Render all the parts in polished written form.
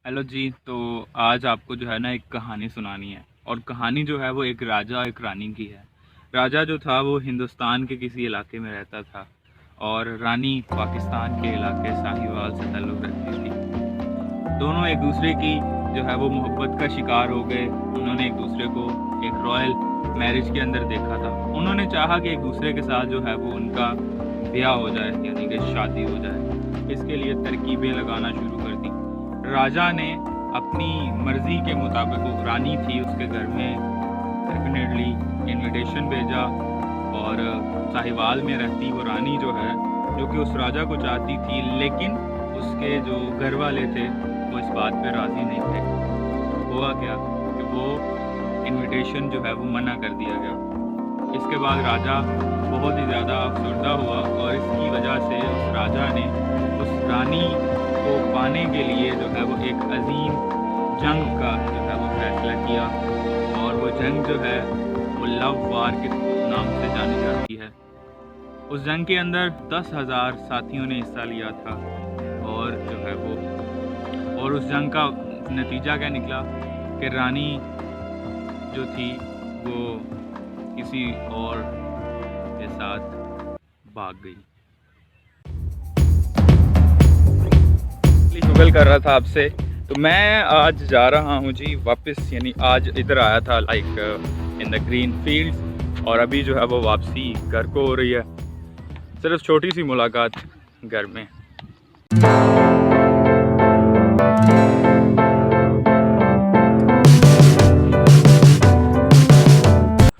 Hello जी। तो आज आपको जो है ना एक कहानी सुनानी है, और कहानी जो है वो एक राजा एक रानी की है। राजा जो था वो हिंदुस्तान के किसी इलाके में रहता था, और रानी पाकिस्तान के इलाके साहिवाल से ताल्लुक़ रखती थी। दोनों एक दूसरे की जो है वो मोहब्बत का शिकार हो गए। उन्होंने एक दूसरे को एक रॉयल मैरिज के अंदर देखा था। उन्होंने चाहा कि एक दूसरे के साथ जो है वो उनका ब्याह हो जाए, यानी कि शादी हो जाए। इसके लिए तरकीबें लगाना शुरू कर दी। राजा ने अपनी मर्ज़ी के मुताबिक, वो रानी थी, उसके घर में डेफिनेटली इनविटेशन भेजा। और साहिवाल में रहती वो रानी जो है, जो कि उस राजा को चाहती थी, लेकिन उसके जो घर वाले थे वो इस बात पे राज़ी नहीं थे। हुआ क्या कि वो इनविटेशन जो है वो मना कर दिया गया। इसके बाद राजा बहुत ही ज़्यादा अफसरदा हुआ, और इसकी वजह से उस राजा ने उस रानी को पाने के लिए जो है वो एक अजीम जंग का जो है वो फैसला किया। और वो जंग जो है वो लव वार के नाम से जानी जाती है। उस जंग के अंदर 10,000 साथियों ने हिस्सा लिया था। और जो है वो, और उस जंग का नतीजा क्या निकला कि रानी जो थी वो किसी और के साथ भाग गई। शुगल कर रहा था आपसे, तो मैं आज जा रहा हूँ जी वापस, यानी आज इधर आया था like in the green fields, और अभी जो है वो वापसी घर को हो रही है। सिर्फ छोटी सी मुलाकात घर में।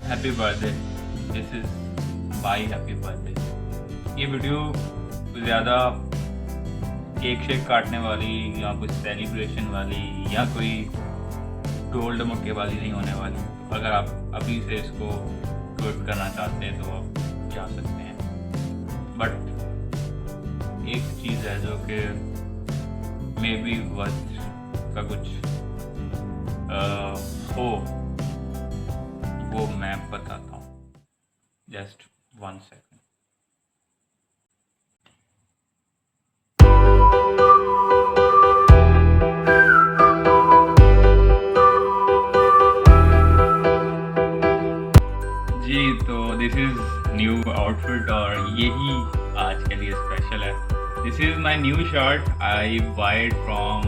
Happy birthday, this is my happy birthday. ये वीडियो ज़्यादा केक शेक काटने वाली या कुछ सेलिब्रेशन वाली या कोई ढोल ढमक्के वाली नहीं होने वाली। अगर आप अभी से इसको ट्वीट करना चाहते हैं तो आप जा सकते हैं। बट एक चीज़ है जो कि मे बी वर्थ का कुछ हो, वो मैं बताता हूँ। Just 1 second. जी, तो दिस इज़ न्यू आउटफिट, और यही आज के लिए स्पेशल है। This is my new shirt, I wide from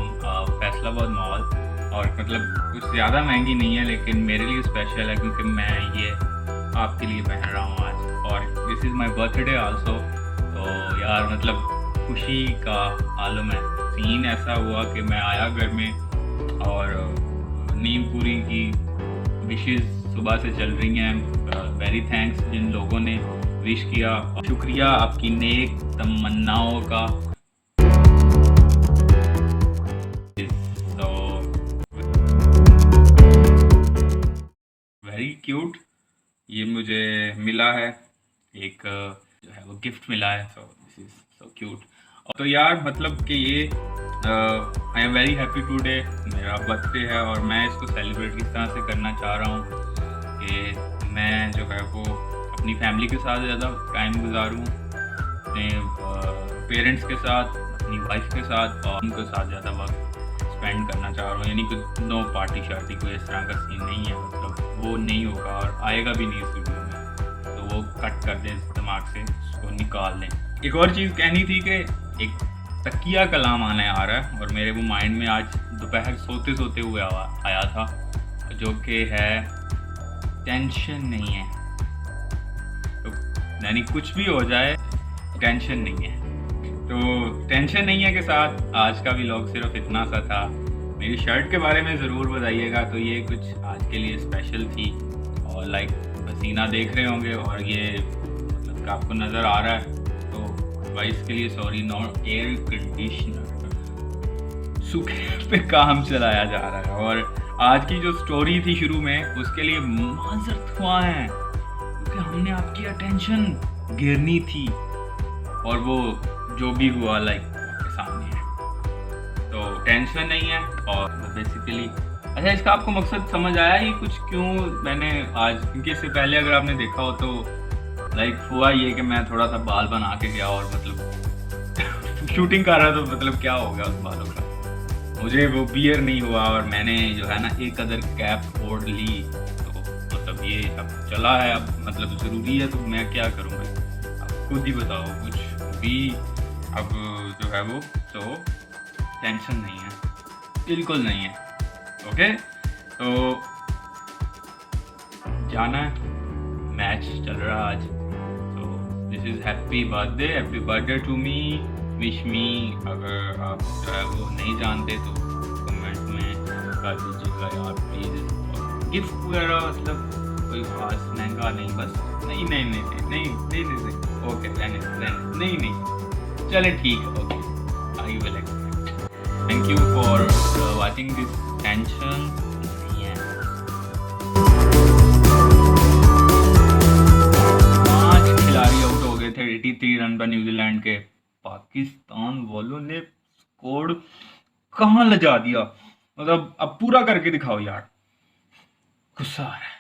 Faisalabad mall. और मतलब कुछ ज़्यादा महंगी नहीं है, लेकिन मेरे लिए स्पेशल है क्योंकि मैं ये आपके लिए पहन रहा हूँ आज। और this is my birthday also. तो यार मतलब खुशी का आलम है। सीन ऐसा हुआ कि मैं आया घर में, और नींद पूरी की, विशेज़ सुबह से चल रही हैं। वेरी थैंक्स जिन लोगों ने विश किया, शुक्रिया आपकी नेक तमन्नाओं का। तो वेरी क्यूट, ये मुझे मिला है, एक जो है वो गिफ्ट मिला है। So this is so cute. तो यार मतलब कि ये I am very happy today, मेरा बर्थडे है, और मैं इसको सेलिब्रेट किस तरह से करना चाह रहा हूँ कि मैं जो है वो अपनी फैमिली के साथ ज़्यादा टाइम गुजारूँ, अपने पेरेंट्स के साथ, अपनी वाइफ के साथ, और उनके साथ ज़्यादा वक्त स्पेंड करना चाह रहा हूँ। यानी कि नो पार्टी शार्टी, कोई इस तरह का सीन नहीं है, मतलब वो नहीं होगा और आएगा भी नहीं इस वीडियो में। तो वो कट कर दें दिमाग से, उसको निकाल दें। एक और चीज़ कहनी थी कि एक तकिया कलाम आने आ रहा है, और मेरे वो माइंड में आज दोपहर सोते सोते हुए आया था, जो कि है टेंशन नहीं है। तो यानी कुछ भी हो जाए टेंशन नहीं है। तो टेंशन नहीं है के साथ आज का व्लॉग सिर्फ इतना सा था। मेरी शर्ट के बारे में ज़रूर बताइएगा। तो ये कुछ आज के लिए स्पेशल थी, और लाइक पसीना देख रहे होंगे, और ये मतलब आपको नज़र आ रहा है, तो भाई इसके लिए सॉरी। नॉट एयर कंडीशनर, सूखे पे काम चलाया जा रहा है। और आज की जो स्टोरी थी शुरू में, उसके लिए माजरत हुआ है क्योंकि हमने आपकी अटेंशन गिरनी थी, और वो जो भी हुआ लाइक आपके सामने है। तो टेंशन नहीं है। और बेसिकली अच्छा, इसका आपको मकसद समझ आया ही कुछ क्यों मैंने आज, क्योंकि इससे पहले अगर आपने देखा हो तो लाइक हुआ ये कि मैं थोड़ा सा बाल बना के गया, और मतलब शूटिंग कर रहा था, तो मतलब क्या हो गया उस बालों का। मुझे वो बियर नहीं हुआ और मैंने जो है ना एक अदर कैप ओढ़ ली, तो मतलब ये अब चला है, अब मतलब ज़रूरी है, तो मैं क्या करूँ भाई, आप खुद ही बताओ। कुछ भी अब जो है वो तो टेंशन नहीं है, बिल्कुल नहीं है। ओके, तो जाना है, मैच चल रहा आज, तो this is happy birthday to me, wish me. अगर आप जो है वो नहीं जानते तो कमेंट में कर दीजिएगा यार प्लीज़। और गिफ्ट वगैरह मतलब कोई खास महंगा नहीं, बस नहीं नहीं नहीं नहीं नहीं नहीं नहीं ओके, नहीं नहीं चले ठीक है, okay, I will accept. Thank you for watching this tension. 83 run पर न्यूजीलैंड के, पाकिस्तान वालों ने स्कोर कहाँ लजा दिया, मतलब अब पूरा करके दिखाओ यार, गुस्सा आ रहा है।